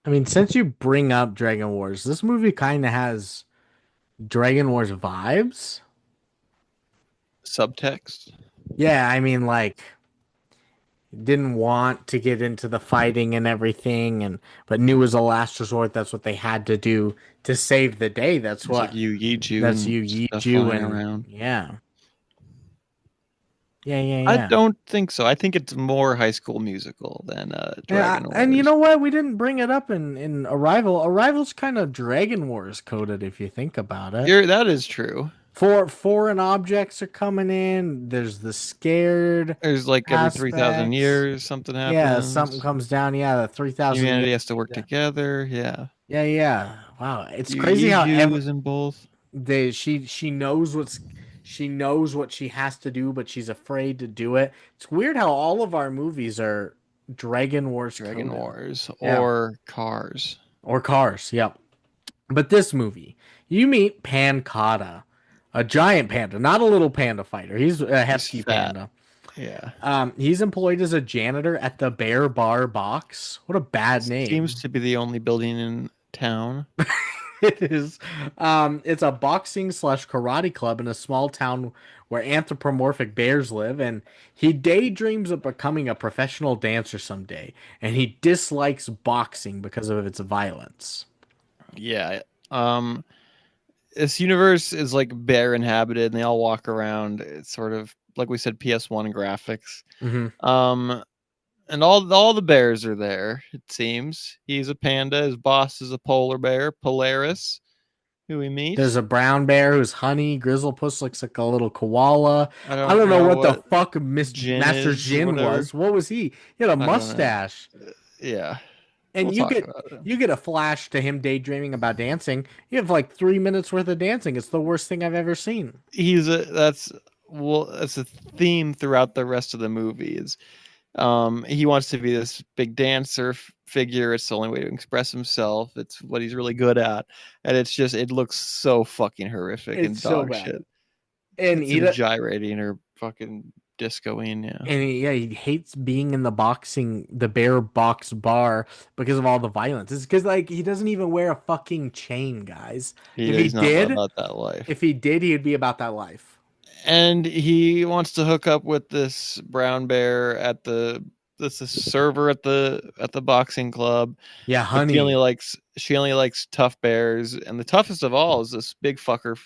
I mean, since you bring up Dragon Wars, this movie kind of has Dragon Wars vibes. Subtext. Yeah, I mean, like didn't want to get into the fighting and everything, and but knew as a last resort that's what they had to do to save the day. That's It's like what you Yeju that's and you stuff Yiju flying and around. yeah, yeah, yeah, I yeah. don't think so. I think it's more High School Musical than Yeah, Dragon and you Wars. know what? We didn't bring it up in Arrival. Arrival's kind of Dragon Wars coded if you think about it. That is true. Foreign objects are coming in. There's the scared There's like every 3,000 aspects. years something Yeah, something happens. comes down. Yeah, the 3,000 years. Humanity has to work together. Yeah. Yeah, yeah. Wow, it's crazy how Yeju is in both. she knows she knows what she has to do, but she's afraid to do it. It's weird how all of our movies are Dragon Wars Dragon coded. Wars Yeah, or Cars. or Cars. Yep. But this movie, you meet Pancata, a giant panda, not a little panda fighter. He's a He's hefty fat. panda. Yeah. He's employed as a janitor at the Bear Bar Box. What a bad Seems name. to be the only building in town. It is. It's a boxing slash karate club in a small town where anthropomorphic bears live, and he daydreams of becoming a professional dancer someday, and he dislikes boxing because of its violence. Yeah. Um this universe is like bear inhabited and they all walk around. It's sort of like we said PS1 graphics. Hmm. Um and all the bears are there, it seems. He's a panda, his boss is a polar bear, Polaris, who we There's meet. a brown bear who's honey. Grizzlepuss looks like a little koala. I I don't don't know know what the what fuck Jin Master is or Jin whatever. was. What was he? He had a I don't know. mustache. Yeah. We'll And talk about it. you get a flash to him daydreaming about dancing. You have like 3 minutes worth of dancing. It's the worst thing I've ever seen. He's a that's well that's a theme throughout the rest of the movie is he wants to be this big dancer figure. It's the only way to express himself. It's what he's really good at, and it looks so fucking horrific and It's so dog bad. shit. And It's him gyrating or fucking discoing. Yeah, yeah, he hates being in the bear box bar because of all the violence. It's because like he doesn't even wear a fucking chain, guys. If he he's not did, about that life. if he did, he'd be about that life. And he wants to hook up with this brown bear at the this server at the boxing club, Yeah, but honey. she only likes tough bears, and the toughest of all is this big fucker,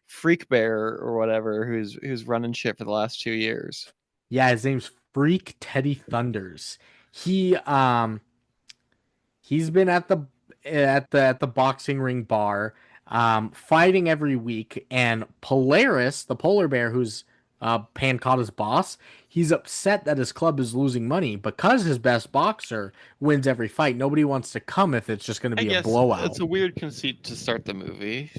freak bear or whatever, who's running shit for the last 2 years. Yeah, his name's Freak Teddy Thunders. He he's been at the boxing ring bar fighting every week, and Polaris, the polar bear who's Pancata's boss, he's upset that his club is losing money because his best boxer wins every fight. Nobody wants to come if it's just going to I be a guess it's blowout. a weird conceit to start the movie.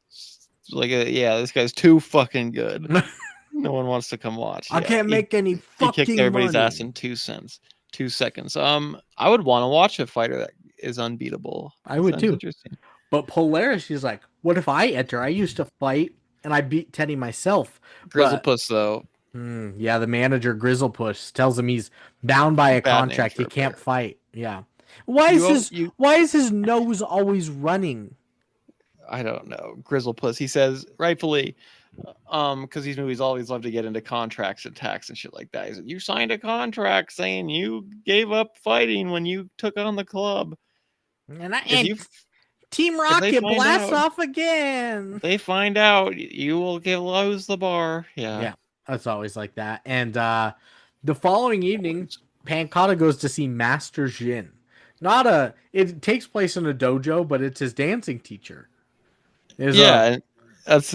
It's like, yeah, this guy's too fucking good. No one wants to come watch. I Yeah, can't make any he kicked fucking everybody's ass money. in 2 cents, 2 seconds. I would want to watch a fighter that is unbeatable. I would Sounds too. interesting. But Polaris, she's like, what if I enter? I used to fight and I beat Teddy myself. But Grizzlepuss though, yeah, the manager Grizzlepush tells him he's bound by a bad name contract. He for a can't bear. fight. Yeah. You Why is his nose always running? I don't know. Grizzlepuss. He says rightfully, because these movies always love to get into contracts and tax and shit like that. He's like, you signed a contract saying you gave up fighting when you took on the club. If And you Team if they Rocket find blasts out, off again. they find out, you will get lose the bar. Yeah. Yeah, that's always like that. And the following evening, Pancata goes to see Master Jin. Not a it takes place in a dojo, but it's his dancing teacher. There's a Yeah, that's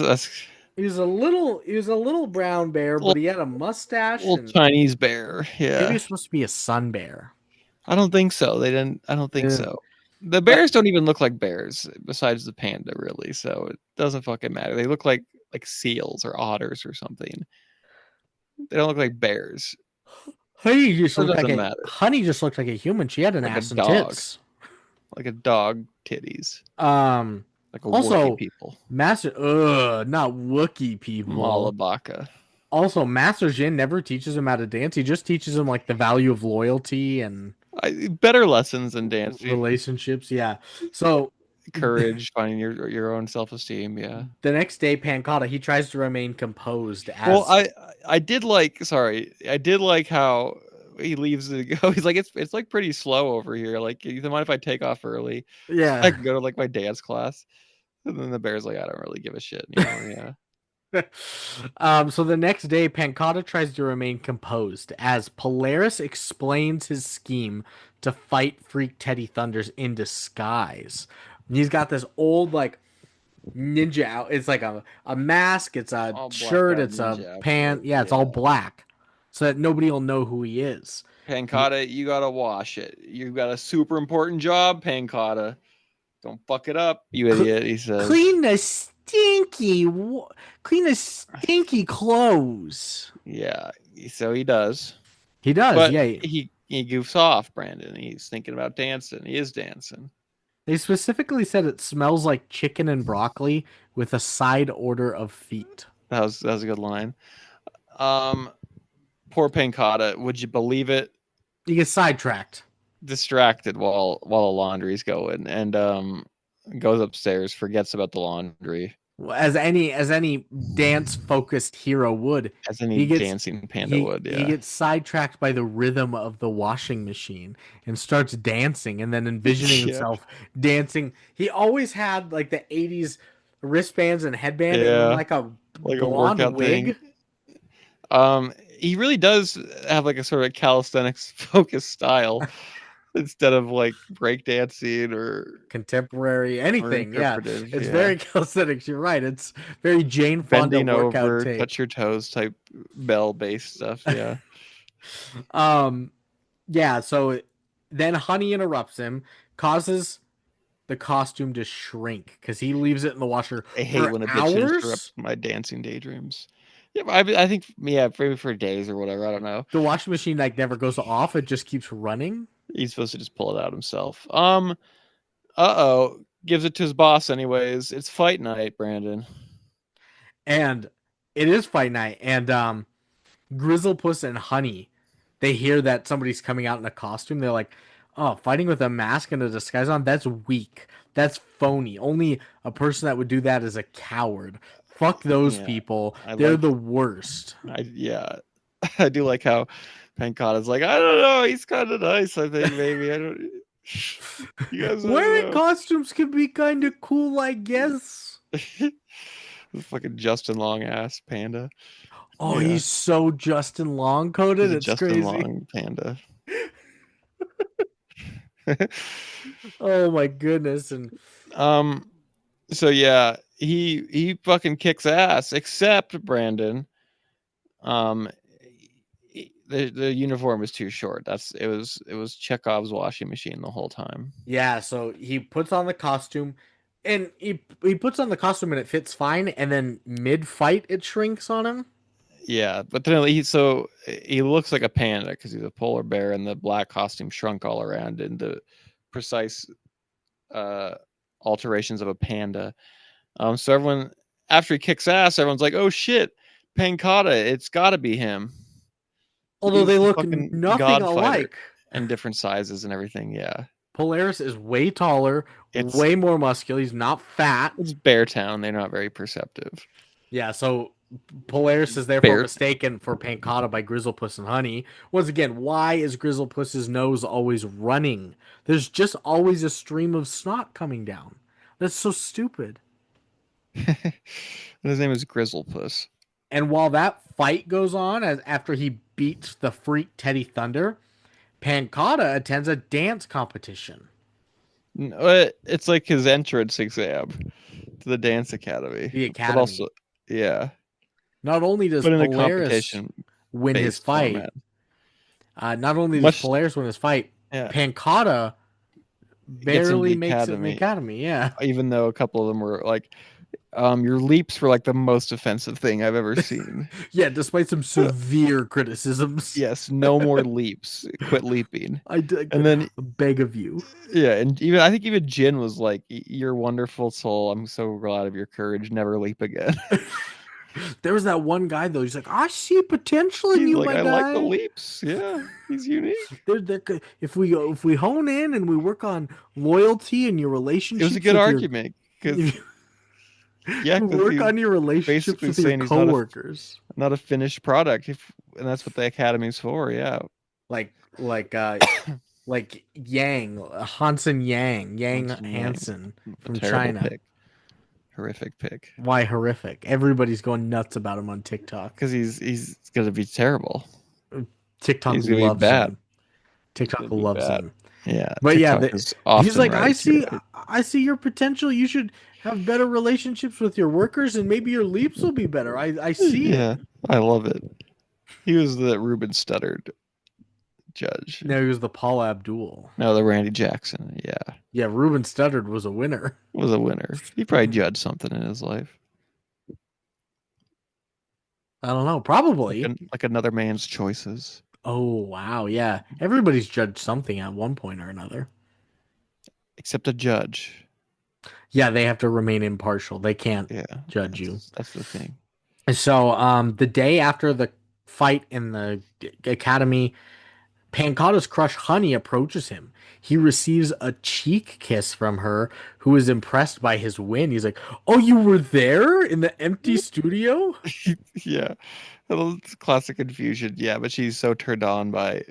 he was a little brown bear, but little, he had a mustache little and Chinese bear. maybe Yeah. it's supposed to be a sun bear. I don't think so. They didn't. I don't think Yeah. so. The But bears don't even look like bears, besides the panda, really. So it doesn't fucking matter. They look like seals or otters or something. They don't look like bears. It doesn't matter. Honey just looked like a human. She had an Like a ass and dog, tits. like a dog titties, Um like a Wookiee also people. not Wookie people. Malabaka. Also, Master Jin never teaches him how to dance. He just teaches him like the value of loyalty and better lessons in dancing. relationships. Yeah. So Courage, finding your own self-esteem. Yeah. the next day, Pancata he tries to remain composed Well, as I did like. Sorry, I did like how he leaves it go. He's like, it's like pretty slow over here. Like, you mind if I take off early so I yeah. can go to like my dance class? And then the bear's like, I don't really give a shit anymore. Yeah. So the next day, Pancata tries to remain composed as Polaris explains his scheme to fight Freak Teddy Thunders in disguise. And he's got this old like ninja out. It's like a mask. It's a All blacked shirt. out It's a ninja pant. outfit. Yeah, it's all Yeah. black, so that nobody will know who he is. Pancata, you gotta wash it. You got a super important job, Pancata. Don't fuck it up, you Cl- idiot. He says. clean the clean the stinky clothes. Yeah. So he does. He does. But Yeah. he goofs off, Brandon. He's thinking about dancing. He is dancing. They specifically said it smells like chicken and broccoli with a side order of feet. That was a good line. Um, poor Pancata. Would you believe it? He gets sidetracked. Distracted while the laundry's going, and goes upstairs, forgets about the laundry, As any dance focused hero would. as any He gets dancing panda he would. he Yeah. gets sidetracked by the rhythm of the washing machine and starts dancing and then envisioning Yeah. himself dancing. He always had like the 80s wristbands and headband and then Yeah. like a Like a blonde workout wig. thing. He really does have like a sort of calisthenics focused style instead of like breakdancing Contemporary, or anything. Yeah, interpretive. it's Yeah. very calisthenics. You're right. It's very Jane Fonda Bending workout over, tape. touch your toes type bell based stuff. Yeah. Um, yeah. So then Honey interrupts him, causes the costume to shrink because he leaves it in the washer I hate for when a bitch hours. interrupts my dancing daydreams. Yeah, I think, yeah, maybe for days or whatever. I don't know. The washing machine like never goes off. It just keeps running. He's supposed to just pull it out himself. Uh-oh. Gives it to his boss anyways. It's fight night, Brandon. And it is fight night. And Grizzlepuss and Honey, they hear that somebody's coming out in a costume. They're like, "Oh, fighting with a mask and a disguise on? That's weak. That's phony. Only a person that would do that is a coward. Fuck those Yeah. people. I They're like the worst." yeah. I do like how Pancata's like, I don't know, he's kind of nice, I think, maybe. I don't You guys I don't Wearing know. costumes can be kind of cool, I guess. Fucking Justin Long ass panda. Oh, Yeah. he's so Justin Long coded. He's a It's Justin crazy. Long panda. Oh my goodness. And um so yeah, he fucking kicks ass, except Brandon. Um the uniform is too short. It was Chekhov's washing machine the whole time. yeah, so he puts on the costume and he puts on the costume and it fits fine, and then mid fight it shrinks on him. Yeah, but then he looks like a panda because he's a polar bear, and the black costume shrunk all around into precise uh, alterations of a panda. So everyone, after he kicks ass, everyone's like, "Oh shit, Pancata! It's got to be him. Although He's they the look fucking nothing God fighter, alike. and different sizes and everything." Yeah, Polaris is way taller, it's way more muscular. He's not fat. it's Bear Town. They're not very perceptive. Yeah, so Polaris is therefore Bear. mistaken for Pancata by Grizzlepuss and Honey. Once again, why is Grizzlepuss's nose always running? There's just always a stream of snot coming down. That's so stupid. His name is Grizzlepuss. And while that fight goes on, as after he beats the freak Teddy Thunder, Pancata attends a dance competition. It's like his entrance exam to the dance academy. The But also, academy. yeah. Not only does But in a Polaris competition win his based fight, format. not only does Much Polaris win his fight, yeah. Pancata Gets into barely the makes it in the academy. academy. Yeah. Even though a couple of them were like, your leaps were like the most offensive thing I've ever seen. Yeah, despite some severe criticisms. Yes, no more leaps. Quit leaping. And then beg of you. yeah, and I think even Jin was like, "You're wonderful soul. I'm so glad of your courage. Never leap again." There was that one guy though. He's like, I see potential in He's you, like, my I like the guy. leaps. Yeah, he's unique. If we hone in and we work on loyalty and your It was a relationships good with your argument because if yeah, you because work he's on your relationships basically with your saying he's not a coworkers, finished product. If and that's what the academy's for. Yeah, like like uh like Hansen Yang Once Yang, Hansen a from terrible China. pick, horrific pick. Why horrific? Everybody's going nuts about him on TikTok. Because he's gonna be terrible. TikTok He's gonna be loves bad. him. He's TikTok gonna be loves bad. him. Yeah, But yeah, TikTok is he's often like, right. You're right. I see your potential. You should have better relationships with your workers, and maybe your leaps will be better. I see it. Yeah, I love it. He was the Ruben Studdard judge. Now he was the Paul Abdul. No, the Randy Jackson. Yeah, Yeah, Ruben Studdard was a winner. was a winner. He probably judged something in his life, I don't know, probably. like another man's choices. Oh wow, yeah. Everybody's judged something at one point or another. Except a judge. Yeah, they have to remain impartial. They can't Yeah, judge you. that's the thing. So, the day after the fight in the academy, Pancata's crush Honey approaches him. He receives a cheek kiss from her, who is impressed by his win. He's like, "Oh, you were there in the empty studio?" Yeah, it's classic confusion. Yeah, but she's so turned on by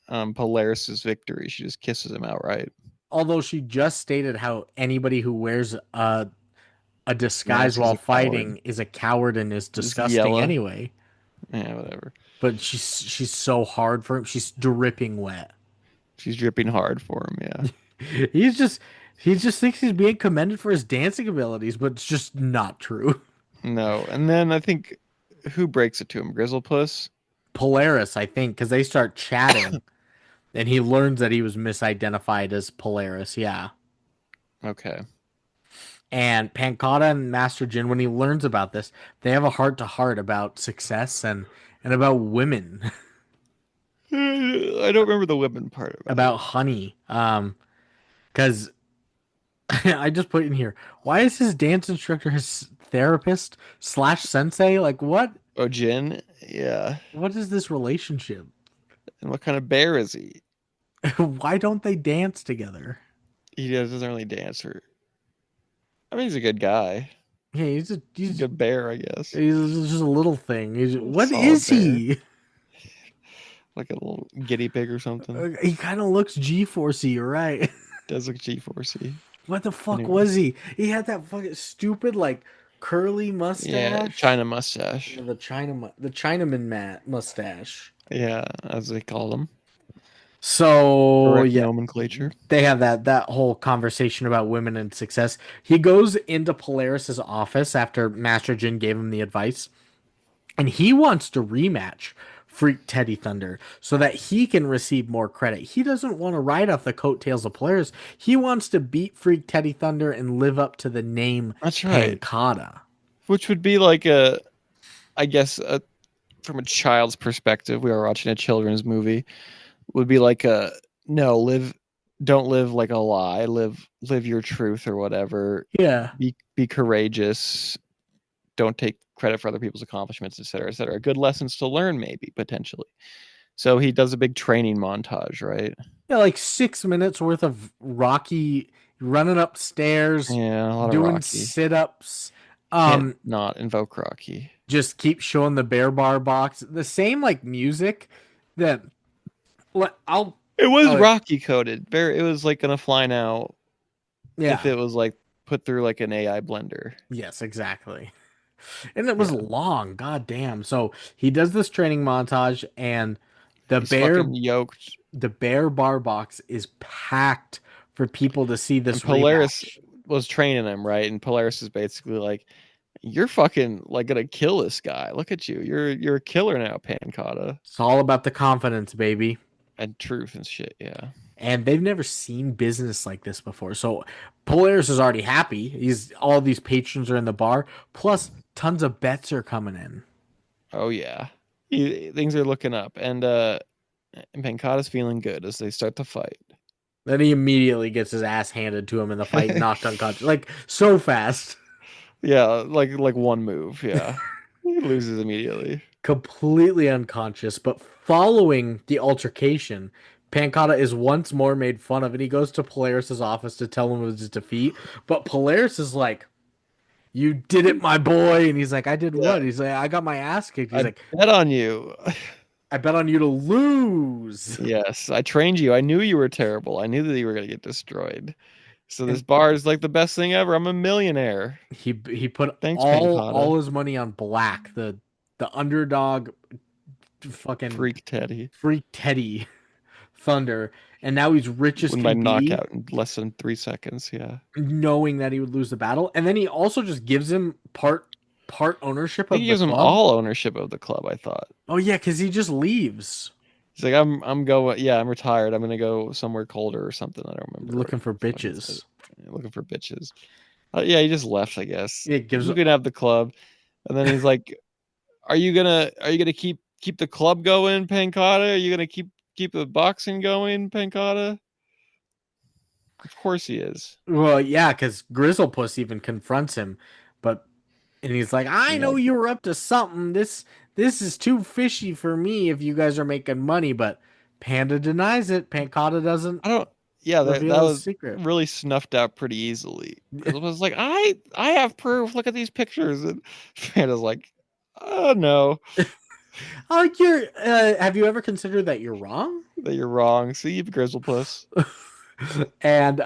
Polaris's victory, she just kisses him outright. Although she just stated how anybody who wears a disguise Max is while a coward. fighting is a coward and is Just disgusting yella. anyway. Yeah, whatever. But she's so hard for him. She's dripping wet. She's dripping hard for him. Yeah. He's just he just thinks he's being commended for his dancing abilities, but it's just not true. No, and then I think who breaks it to him? Grizzlepuss. Polaris, I think, because they start chatting and he learns that he was misidentified as Polaris. Yeah. Okay. And Pancata and Master Jin, when he learns about this, they have a heart to heart about success and about women, I don't remember the women part about it. about honey. Because I just put in here, why is his dance instructor his therapist slash sensei? Like, Oh, Jin. Yeah. what is this relationship? And what kind of bear is he? Why don't they dance together? He doesn't really dance. Or I mean, he's a good guy. Yeah, He's a good bear, I guess. he's just a little thing. What Solid is bear. he? Like a little guinea pig or something. He kind of looks G-forcey, you're right. Does look G-forcey. What the fuck Anyway. was he? He had that fucking stupid like curly Yeah, mustache. China mustache. Yeah, the Chinaman mustache. Yeah, as they call them. So Correct yeah, nomenclature. they have that whole conversation about women and success. He goes into Polaris's office after Master Jin gave him the advice, and he wants to rematch Freak Teddy Thunder so that he can receive more credit. He doesn't want to ride off the coattails of Polaris. He wants to beat Freak Teddy Thunder and live up to the name That's right. Pancata. Which would be I guess, from a child's perspective, we are watching a children's movie, would be like no, don't live like a lie, live your truth or whatever. Yeah. Be courageous. Don't take credit for other people's accomplishments, etc., etc. Good lessons to learn, maybe potentially. So he does a big training montage, right? Yeah, like 6 minutes worth of Rocky running upstairs, Yeah, a lot of doing Rocky. sit-ups. Can't not invoke Rocky. Just keep showing the bear bar box. The same like music that I'll It was oh, Rocky coded. It was like gonna fly now if yeah. it was like put through like an AI blender. Yes, exactly. And it was Yeah, long, god damn. So he does this training montage and the he's bear fucking yoked. the bear bar box is packed for people to see And this Polaris rematch. was training him, right? And Polaris is basically like, "You're fucking like gonna kill this guy. Look at you. You're a killer now, Pancata." It's all about the confidence, baby. And truth and shit. Yeah. And they've never seen business like this before. So Polaris is already happy. He's all these patrons are in the bar, plus tons of bets are coming in. Oh yeah. Things are looking up, and Pancata's feeling good as they start the fight. Then he immediately gets his ass handed to him in the fight, knocked unconscious, like so fast. Yeah, like one move. Yeah. loses immediately. completely unconscious, but following the altercation, Pancata is once more made fun of, and he goes to Polaris' office to tell him of his defeat. But Polaris is like, "You did it, my boy," and he's like, "I did Yeah, what?" He's like, "I got my ass kicked." He's I like, bet on you. "I bet on you to lose." Yes, I trained you. I knew you were terrible. I knew that you were gonna get destroyed. So this And bar is like the best thing ever. I'm a millionaire. he put Thanks, all Pancata. his money on Black, the underdog, fucking Freak Teddy. freak Teddy Thunder, and now he's rich as Win by can be, knockout in less than 3 seconds. Yeah. knowing that he would lose the battle, and then he also just gives him part ownership I think of he the gives him club. all ownership of the club, I thought. Oh yeah, because he just leaves He's like, I'm going, yeah, I'm retired. I'm gonna go somewhere colder or something. I don't remember what looking for the fuck he said. bitches. Looking for bitches. Yeah, he just left, I guess. It gives Who can have the club? And then he's like, are you gonna keep the club going, Pancata? Are you gonna keep the boxing going, Pancata? Of course he is. well, yeah, because Grizzlepuss even confronts him, but and he's like, "I Yeah. know you were up to something. This is too fishy for me if you guys are making money." But Panda denies it. Pancata doesn't I don't. Yeah, that reveal his was secret. really snuffed out pretty easily. Because it was like, I have proof. Look at these pictures, and Panda's like, oh no, Oh, have you ever considered that you're wrong? that you're wrong. See, you Grizzlepuss. And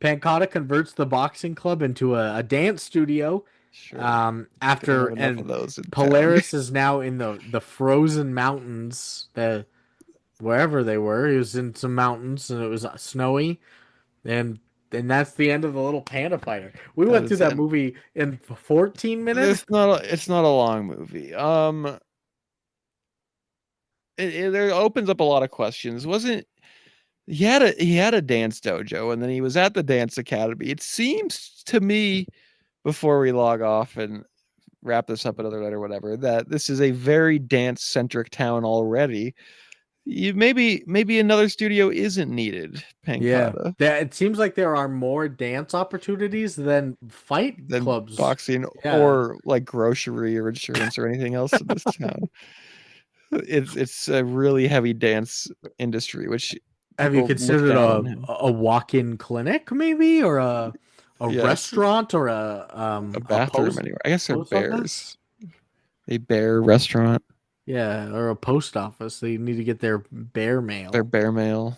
Pancata converts the boxing club into a dance studio. Sure, gonna After have enough and of those in town. Polaris is now in the frozen mountains, the wherever they were. He was in some mountains and it was snowy, and that's the end of the Little Panda Fighter. We That went through is that it. movie in 14 minutes. It's not a long movie. It opens up a lot of questions. Wasn't he had a dance dojo, and then he was at the dance academy. It seems to me, before we log off and wrap this up another night or whatever, that this is a very dance centric town already. Maybe another studio isn't needed, Yeah, Pancata, it seems like there are more dance opportunities than fight than clubs. boxing Yeah. or like grocery or insurance or anything else in this town. It's a really heavy dance industry, which Have you people look considered down on him. a walk-in clinic maybe, or a Yes, restaurant, or a a bathroom anywhere. I guess they're post office? bears. A bear restaurant. Yeah, or a post office. They need to get their bear They're mail. bear mail.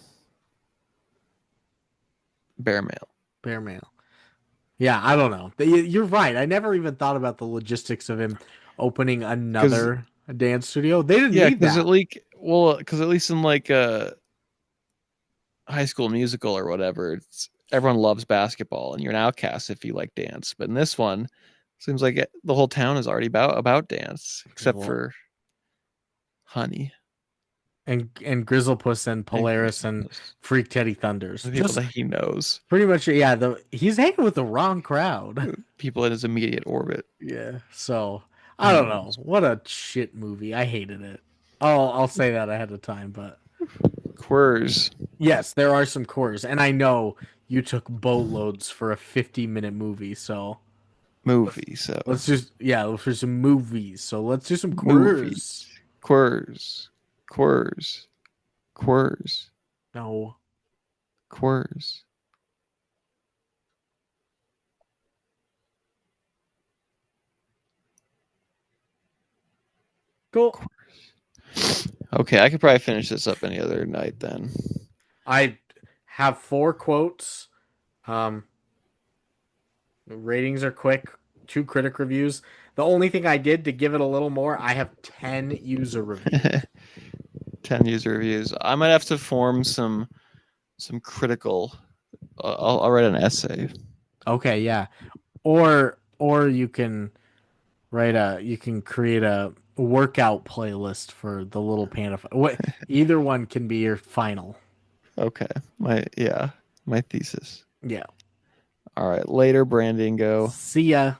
Bear mail. Bear mail. Yeah, I don't know. You're right. I never even thought about the logistics of him opening Because another dance studio. They didn't yeah, need because that. at least in like High School Musical or whatever, it's everyone loves basketball, and you're an outcast if you like dance. But in this one, seems like the whole town is already about dance, except Well, for Honey and Grizzlepuss and and Polaris and Grizzlepuss, Freak Teddy Thunders. the people Just that he knows, pretty much, yeah. He's hanging with the wrong crowd. people in his immediate orbit. Yeah. So I don't know. Anyways, What a shit movie. I hated it. I'll say that ahead of time, but Quers yes, there are some cores, and I know you took boatloads for a 50-minute movie, so movie. So let's just for some movies. So let's do some movies. cores. Quers, Quers, Quers, No. Quers. Cool. Okay, I could probably finish this up any other night then. I have 4 quotes. Um Ratings are quick, 2 critic reviews. The only thing I did to give it a little more, I have 10 user reviews. 10 user reviews. I might have to form some critical. I'll write an essay. Okay, yeah. Or you can create a workout playlist for the Little Panda. What either one can be your final. Okay, my thesis. Yeah. All right, later, Brandingo. See ya.